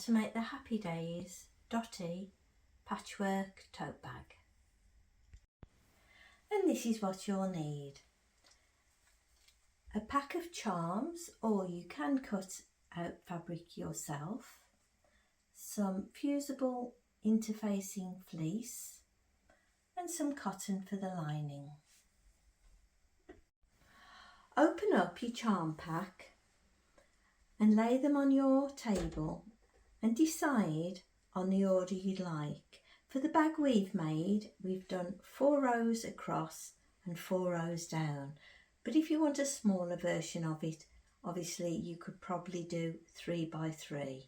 to make the Happy Days Dotty Patchwork Tote Bag. And this is what you'll need. A pack of charms, or you can cut out fabric yourself, some fusible interfacing fleece and some cotton for the lining. Open up your charm pack and lay them on your table and decide on the order you'd like. For the bag we've made, we've done 4 rows across and 4 rows down. But if you want a smaller version of it, obviously you could probably do 3 by 3.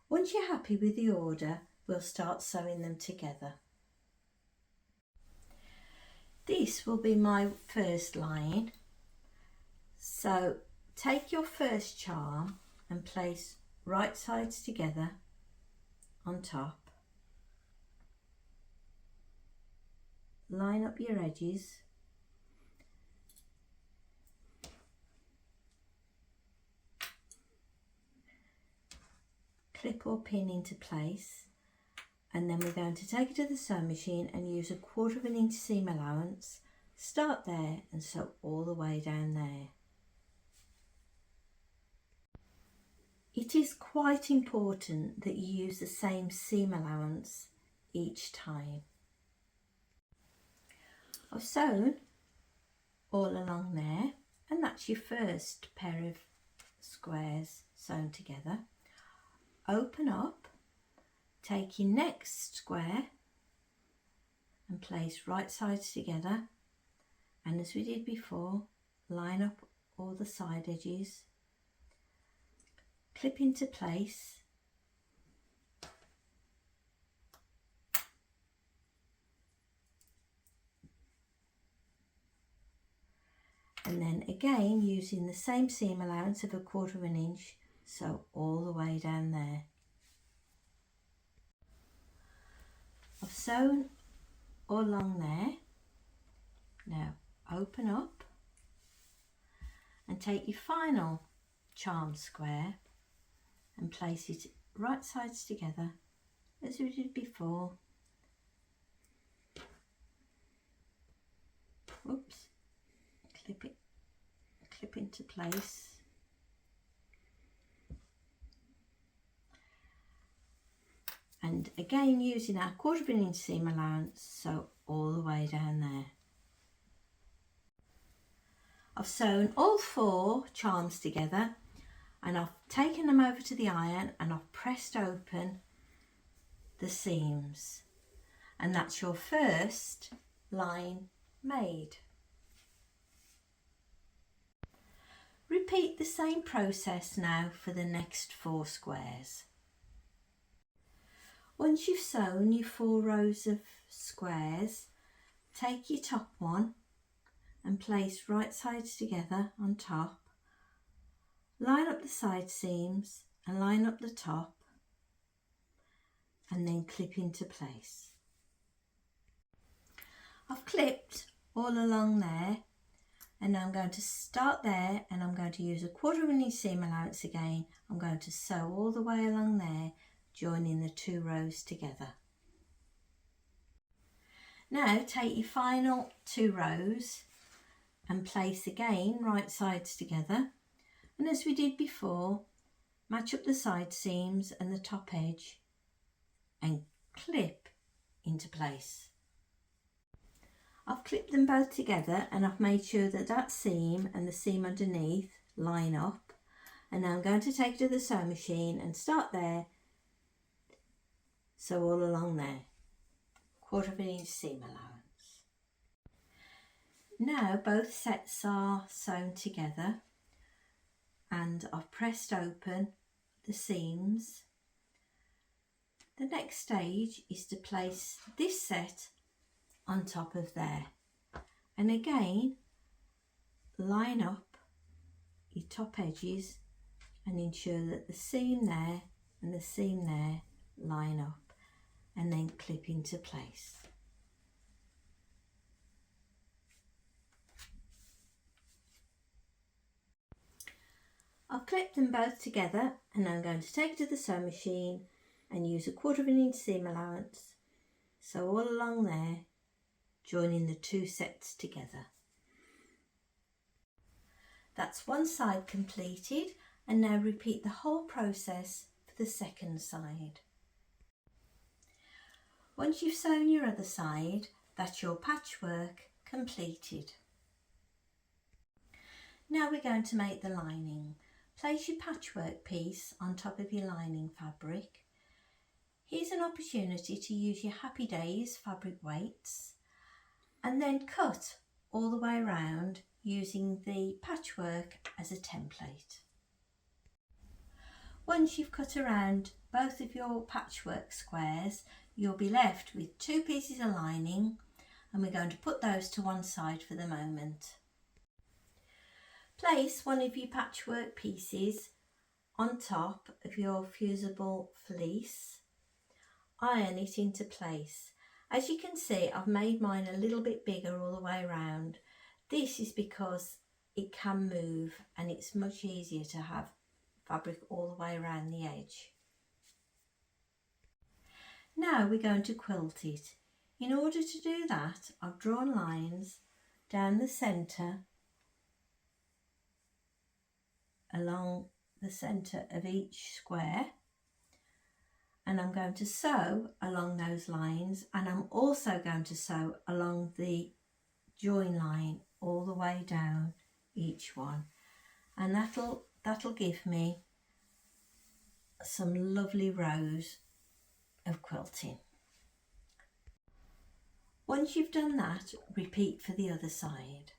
Once you're happy with the order, we'll start sewing them together. This will be my first line. So take your first charm and place right sides together on top. Line up your edges. Clip or pin into place, and then we're going to take it to the sewing machine and use 1/4 inch seam allowance. Start there and sew all the way down there. It is quite important that you use the same seam allowance each time. I've sewn all along there, and that's your first pair of squares sewn together. Open up, take your next square and place right sides together, and as we did before, line up all the side edges, clip into place, and then again using the same seam allowance of 1/4 inch, sew all the way down there. I've sewn all along there. Now open up and take your final charm square and place it right sides together as we did before. Oops, clip into place. And again using our 1/4 inch seam allowance, sew all the way down there. I've sewn all 4 charms together and I've taken them over to the iron and I've pressed open the seams, and that's your first line made. Repeat the same process now for the next 4 squares. Once you've sewn your 4 rows of squares, take your top one and place right sides together on top. Line up the side seams and line up the top, and then clip into place. I've clipped all along there, and I'm going to start there and I'm going to use 1/4 inch seam allowance again. I'm going to sew all the way along there, joining the 2 rows together. Now take your final 2 rows and place again right sides together, and as we did before, match up the side seams and the top edge and clip into place. I've clipped them both together and I've made sure that that seam and the seam underneath line up, and now I'm going to take it to the sewing machine and start there, sew all along there, 1/4 inch seam allowance. Now both sets are sewn together and I've pressed open the seams. The next stage is to place this set on top of there, and again line up your top edges and ensure that the seam there and the seam there line up, and then clip into place. I've clipped them both together and I'm going to take it to the sewing machine and use 1/4 inch seam allowance. So all along there, joining the 2 sets together. That's one side completed, and now repeat the whole process for the second side. Once you've sewn your other side, that's your patchwork completed. Now we're going to make the lining. Place your patchwork piece on top of your lining fabric. Here's an opportunity to use your Happy Days fabric weights and then cut all the way around using the patchwork as a template. Once you've cut around both of your patchwork squares, you'll be left with 2 pieces of lining, and we're going to put those to one side for the moment. Place one of your patchwork pieces on top of your fusible fleece. Iron it into place. As you can see, I've made mine a little bit bigger all the way around. This is because it can move and it's much easier to have fabric all the way around the edge. Now we're going to quilt it. In order to do that, I've drawn lines down the centre, along the centre of each square, and I'm going to sew along those lines, and I'm also going to sew along the join line all the way down each one, and that'll give me some lovely rows of quilting. Once you've done that, repeat for the other side.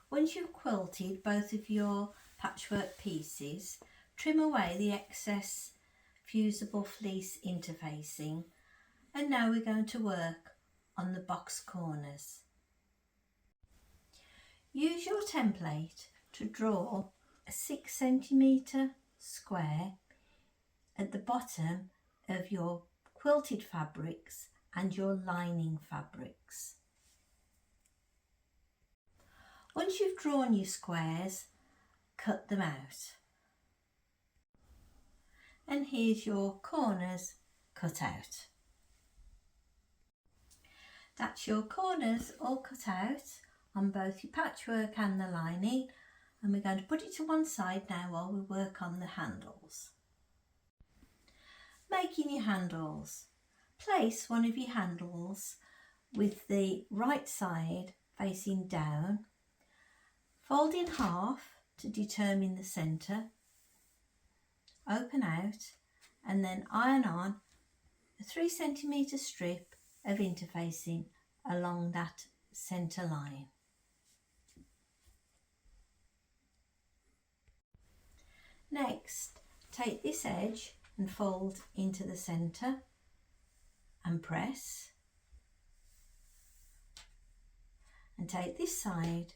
Once you've quilted both of your patchwork pieces, trim away the excess fusible fleece interfacing, and now we're going to work on the box corners. Use your template to draw a 6 centimetre square at the bottom of your quilted fabrics and your lining fabrics. Once you've drawn your squares, cut them out. And here's your corners cut out. That's your corners all cut out on both your patchwork and the lining, and we're going to put it to one side now while we work on the handles. Making your handles. Place one of your handles with the right side facing down. Fold in half to determine the centre. Open out and then iron on a 3 centimetre strip of interfacing along that centre line. Next, take this edge and fold into the centre and press, and take this side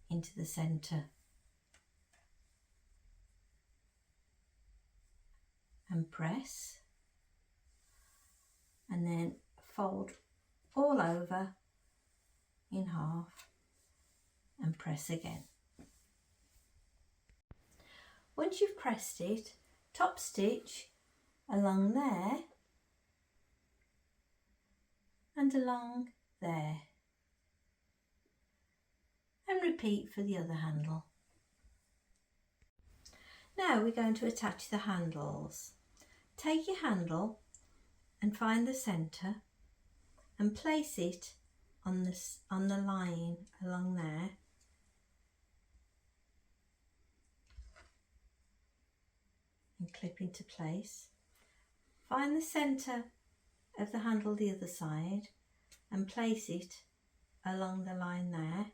into the centre and press, and then fold all over in half and press again. Once you've pressed it, top stitch along there and along there, and repeat for the other handle. Now we're going to attach the handles. Take your handle and find the centre and place it on the line along there, and clip into place. Find the centre of the handle the other side and place it along the line there,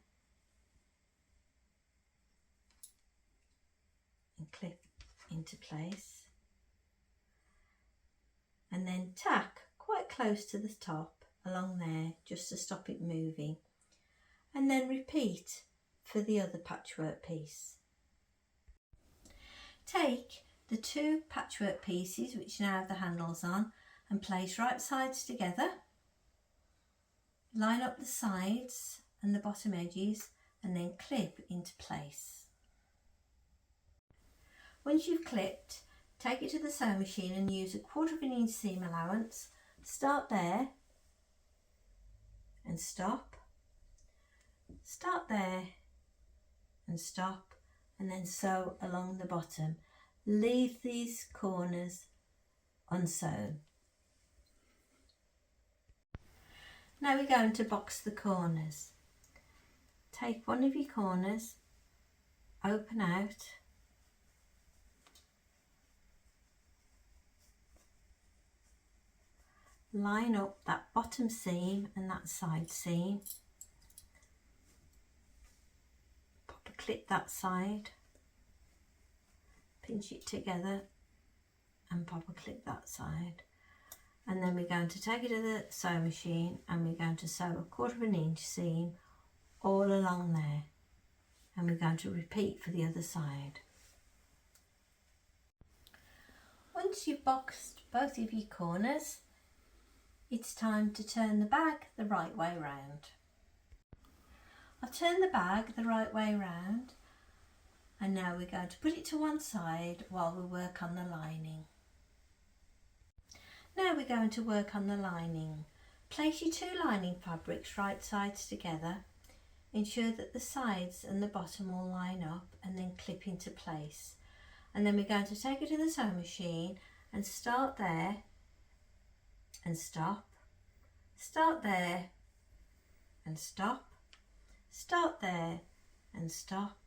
and clip into place, and then tack quite close to the top along there just to stop it moving, and then repeat for the other patchwork piece. Take the 2 patchwork pieces which now have the handles on and place right sides together. Line up the sides and the bottom edges and then clip into place. Once you've clipped, take it to the sewing machine and use a 1/4 inch seam allowance. Start there and stop, start there and stop, and then sew along the bottom. Leave these corners unsewn. Now we're going to box the corners. Take one of your corners, open out, line up that bottom seam and that side seam, pop a clip that side, pinch it together and pop a clip that side, and then we're going to take it to the sewing machine and we're going to sew a 1/4 inch seam all along there, and we're going to repeat for the other side. Once you've boxed both of your corners, it's time to turn the bag the right way round. I'll turn the bag the right way round, and now we're going to put it to one side while we work on the lining. Now we're going to work on the lining. Place your 2 lining fabrics right sides together. Ensure that the sides and the bottom all line up and then clip into place. And then we're going to take it to the sewing machine and start there and stop, start there and stop, start there and stop,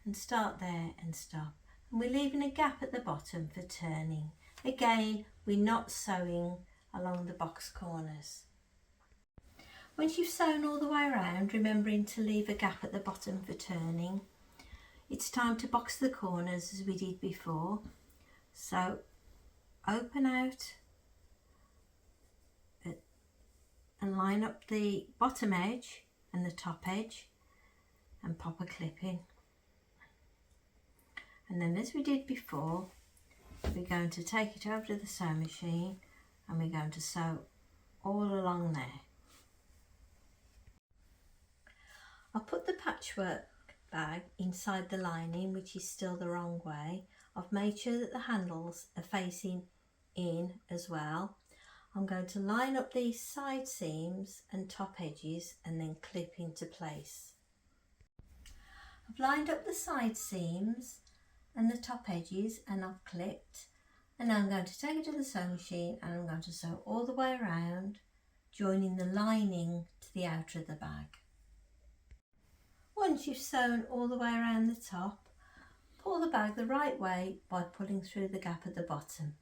and start there and stop. And we're leaving a gap at the bottom for turning. Again, we're not sewing along the box corners. Once you've sewn all the way around, remembering to leave a gap at the bottom for turning, it's time to box the corners as we did before. So open out and line up the bottom edge and the top edge and pop a clip in. And then, as we did before, we're going to take it over to the sewing machine and we're going to sew all along there. I'll put the patchwork bag inside the lining, which is still the wrong way. I've made sure that the handles are facing in as well. I'm going to line up these side seams and top edges and then clip into place. I've lined up the side seams and the top edges and I've clipped, and now I'm going to take it to the sewing machine and I'm going to sew all the way around, joining the lining to the outer of the bag. Once you've sewn all the way around the top, pull the bag the right way by pulling through the gap at the bottom.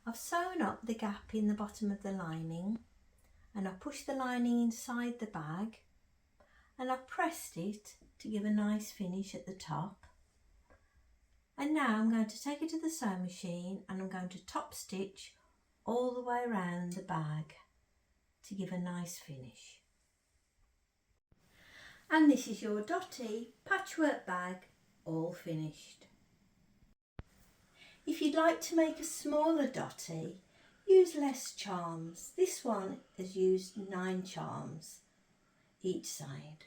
I've sewn up the gap in the bottom of the lining and I've pushed the lining inside the bag and I've pressed it to give a nice finish at the top. And now I'm going to take it to the sewing machine and I'm going to top stitch all the way around the bag to give a nice finish. And this is your Dotty Patchwork Bag all finished. If you'd like to make a smaller Dotty, use less charms. This one has used 9 charms each side.